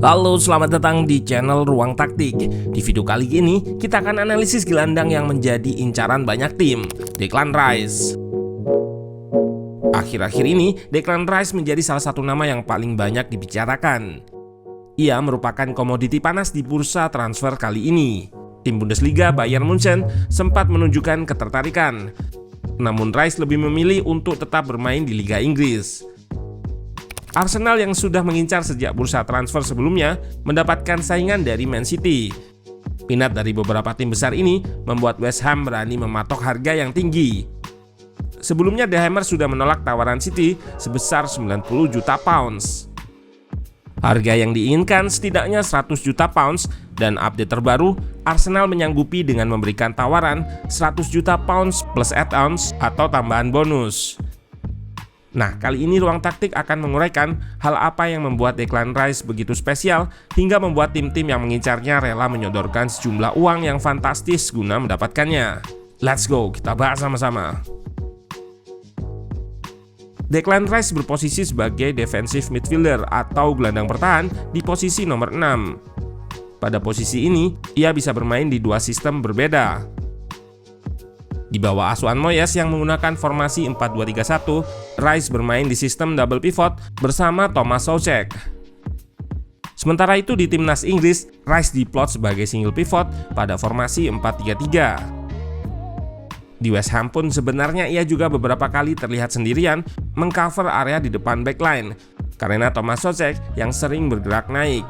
Halo, selamat datang di channel Ruang Taktik. Di video kali ini, kita akan analisis gelandang yang menjadi incaran banyak tim, Declan Rice. Akhir-akhir ini, Declan Rice menjadi salah satu nama yang paling banyak dibicarakan. Ia merupakan komoditi panas di bursa transfer kali ini. Tim Bundesliga Bayern Munchen sempat menunjukkan ketertarikan. Namun Rice lebih memilih untuk tetap bermain di Liga Inggris. Arsenal yang sudah mengincar sejak bursa transfer sebelumnya mendapatkan saingan dari Man City. Minat dari beberapa tim besar ini membuat West Ham berani mematok harga yang tinggi. Sebelumnya The Hammers sudah menolak tawaran City sebesar 90 juta pounds. Harga yang diinginkan setidaknya 100 juta pounds dan update terbaru, Arsenal menyanggupi dengan memberikan tawaran 100 juta pounds plus add-ons atau tambahan bonus. Nah, kali ini Ruang Taktik akan menguraikan hal apa yang membuat Declan Rice begitu spesial hingga membuat tim-tim yang mengincarnya rela menyodorkan sejumlah uang yang fantastis guna mendapatkannya. Let's go, kita bahas sama-sama. Declan Rice berposisi sebagai defensive midfielder atau gelandang bertahan di posisi nomor 6. Pada posisi ini, ia bisa bermain di dua sistem berbeda. Di bawah asuhan Moyes yang menggunakan formasi 4-2-3-1, Rice bermain di sistem double pivot bersama Thomas Soucek. Sementara itu di timnas Inggris, Rice diplot sebagai single pivot pada formasi 4-3-3. Di West Ham pun sebenarnya ia juga beberapa kali terlihat sendirian mengcover area di depan backline karena Thomas Soucek yang sering bergerak naik.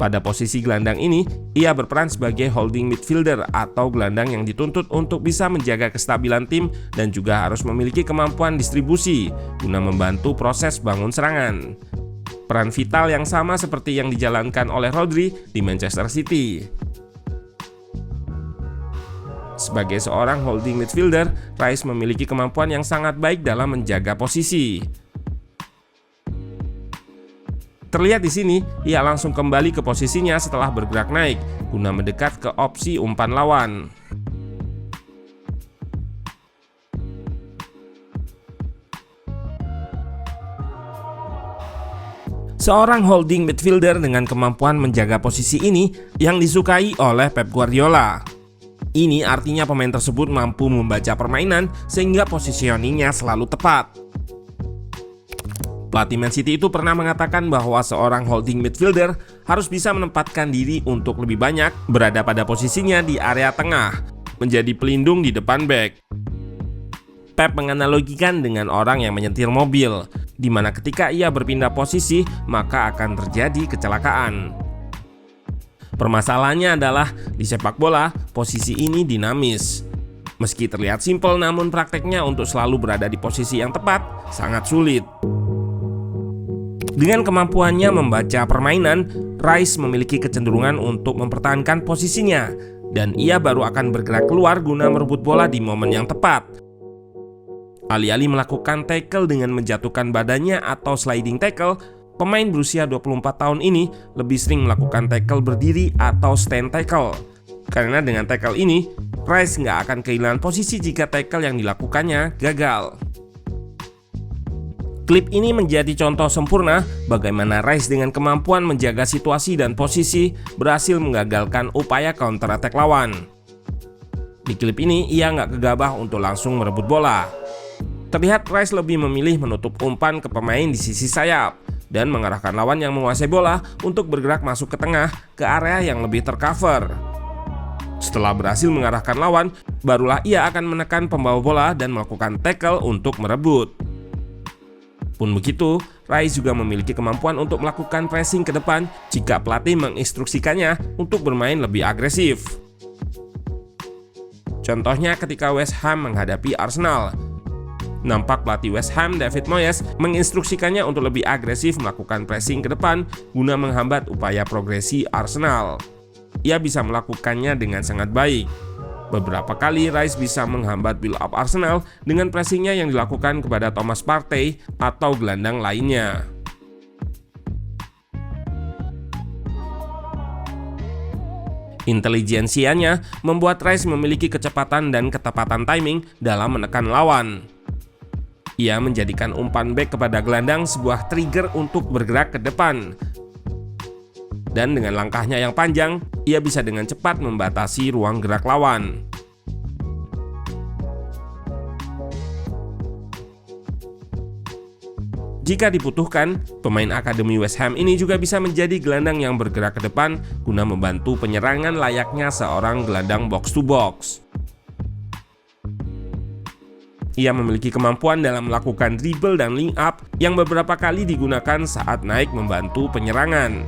Pada posisi gelandang ini, ia berperan sebagai holding midfielder atau gelandang yang dituntut untuk bisa menjaga kestabilan tim dan juga harus memiliki kemampuan distribusi guna membantu proses bangun serangan. Peran vital yang sama seperti yang dijalankan oleh Rodri di Manchester City. Sebagai seorang holding midfielder, Rice memiliki kemampuan yang sangat baik dalam menjaga posisi. Terlihat di sini, ia langsung kembali ke posisinya setelah bergerak naik, guna mendekat ke opsi umpan lawan. Seorang holding midfielder dengan kemampuan menjaga posisi ini yang disukai oleh Pep Guardiola. Ini artinya pemain tersebut mampu membaca permainan sehingga positioningnya selalu tepat. Pelatih Man City itu pernah mengatakan bahwa seorang holding midfielder harus bisa menempatkan diri untuk lebih banyak berada pada posisinya di area tengah, menjadi pelindung di depan bek. Pep menganalogikan dengan orang yang menyetir mobil, di mana ketika ia berpindah posisi maka akan terjadi kecelakaan. Permasalahannya adalah di sepak bola, posisi ini dinamis. Meski terlihat simpel, namun prakteknya untuk selalu berada di posisi yang tepat sangat sulit. Dengan kemampuannya membaca permainan, Rice memiliki kecenderungan untuk mempertahankan posisinya, dan ia baru akan bergerak keluar guna merebut bola di momen yang tepat. Alih-alih melakukan tackle dengan menjatuhkan badannya atau sliding tackle, pemain berusia 24 tahun ini lebih sering melakukan tackle berdiri atau stand tackle. Karena dengan tackle ini, Rice nggak akan kehilangan posisi jika tackle yang dilakukannya gagal. Klip ini menjadi contoh sempurna bagaimana Rice dengan kemampuan menjaga situasi dan posisi berhasil menggagalkan upaya counter attack lawan. Di klip ini ia nggak gegabah untuk langsung merebut bola. Terlihat Rice lebih memilih menutup umpan ke pemain di sisi sayap dan mengarahkan lawan yang menguasai bola untuk bergerak masuk ke tengah ke area yang lebih tercover. Setelah berhasil mengarahkan lawan, barulah ia akan menekan pembawa bola dan melakukan tackle untuk merebut. Pun begitu, Rice juga memiliki kemampuan untuk melakukan pressing ke depan jika pelatih menginstruksikannya untuk bermain lebih agresif. Contohnya ketika West Ham menghadapi Arsenal. Nampak pelatih West Ham, David Moyes, menginstruksikannya untuk lebih agresif melakukan pressing ke depan guna menghambat upaya progresi Arsenal. Ia bisa melakukannya dengan sangat baik. Beberapa kali Rice bisa menghambat build up Arsenal dengan pressingnya yang dilakukan kepada Thomas Partey atau gelandang lainnya. Intelijensianya membuat Rice memiliki kecepatan dan ketepatan timing dalam menekan lawan. Ia menjadikan umpan back kepada gelandang sebuah trigger untuk bergerak ke depan, dan dengan langkahnya yang panjang, ia bisa dengan cepat membatasi ruang gerak lawan. Jika dibutuhkan, pemain akademi West Ham ini juga bisa menjadi gelandang yang bergerak ke depan guna membantu penyerangan layaknya seorang gelandang box to box. Ia memiliki kemampuan dalam melakukan dribble dan link up yang beberapa kali digunakan saat naik membantu penyerangan.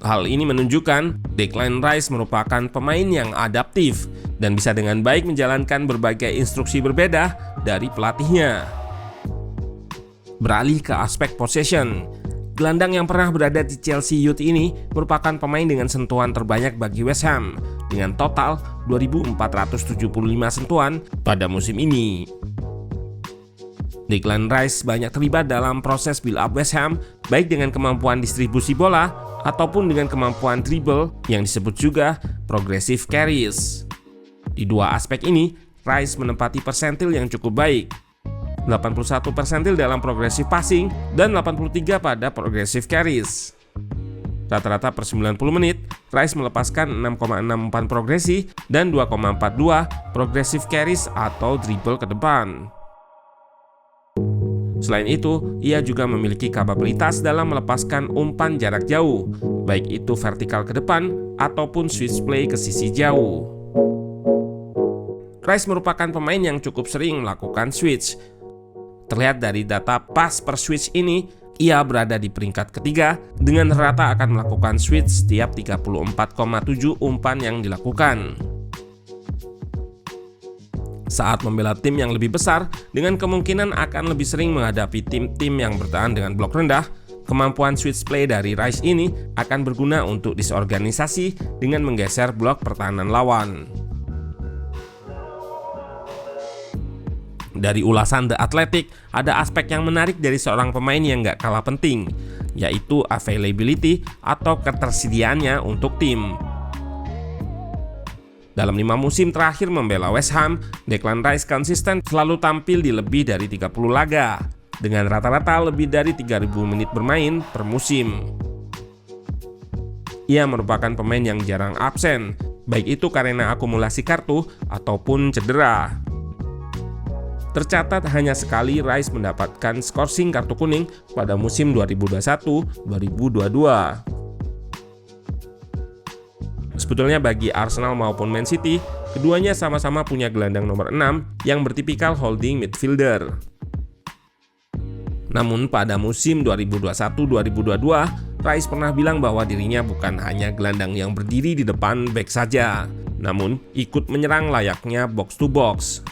Hal ini menunjukkan Declan Rice merupakan pemain yang adaptif dan bisa dengan baik menjalankan berbagai instruksi berbeda dari pelatihnya. Beralih ke aspek possession, gelandang yang pernah berada di Chelsea Youth ini merupakan pemain dengan sentuhan terbanyak bagi West Ham dengan total 2.475 sentuhan pada musim ini. Declan Rice banyak terlibat dalam proses build up West Ham, baik dengan kemampuan distribusi bola ataupun dengan kemampuan dribble yang disebut juga progressive carries. Di dua aspek ini, Rice menempati persentil yang cukup baik. 81 persentil dalam progressive passing dan 83 pada progressive carries. Rata-rata per 90 menit, Rice melepaskan 6,64 progresi dan 2,42 progressive carries atau dribble ke depan. Selain itu, ia juga memiliki kapabilitas dalam melepaskan umpan jarak jauh, baik itu vertikal ke depan ataupun switch play ke sisi jauh. Rice merupakan pemain yang cukup sering melakukan switch. Terlihat dari data pass per switch ini, ia berada di peringkat ketiga dengan rata akan melakukan switch setiap 34,7 umpan yang dilakukan. Saat membela tim yang lebih besar, dengan kemungkinan akan lebih sering menghadapi tim-tim yang bertahan dengan blok rendah, kemampuan switch play dari Rice ini akan berguna untuk disorganisasi dengan menggeser blok pertahanan lawan. Dari ulasan The Athletic, ada aspek yang menarik dari seorang pemain yang gak kalah penting, yaitu availability atau ketersediaannya untuk tim. Dalam 5 musim terakhir membela West Ham, Declan Rice konsisten selalu tampil di lebih dari 30 laga, dengan rata-rata lebih dari 3.000 menit bermain per musim. Ia merupakan pemain yang jarang absen, baik itu karena akumulasi kartu ataupun cedera. Tercatat hanya sekali Rice mendapatkan skorsing kartu kuning pada musim 2021-2022. Sebetulnya bagi Arsenal maupun Man City, keduanya sama-sama punya gelandang nomor 6 yang bertipikal holding midfielder. Namun pada musim 2021-2022, Rice pernah bilang bahwa dirinya bukan hanya gelandang yang berdiri di depan bek saja, namun ikut menyerang layaknya box to box.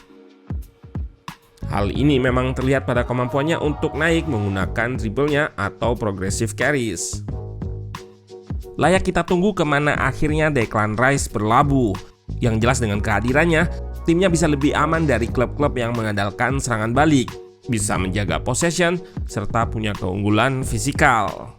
Hal ini memang terlihat pada kemampuannya untuk naik menggunakan dribblenya atau progressive carries. Layak kita tunggu kemana akhirnya Declan Rice berlabuh. Yang jelas dengan kehadirannya, timnya bisa lebih aman dari klub-klub yang mengandalkan serangan balik, bisa menjaga possession, serta punya keunggulan fisikal.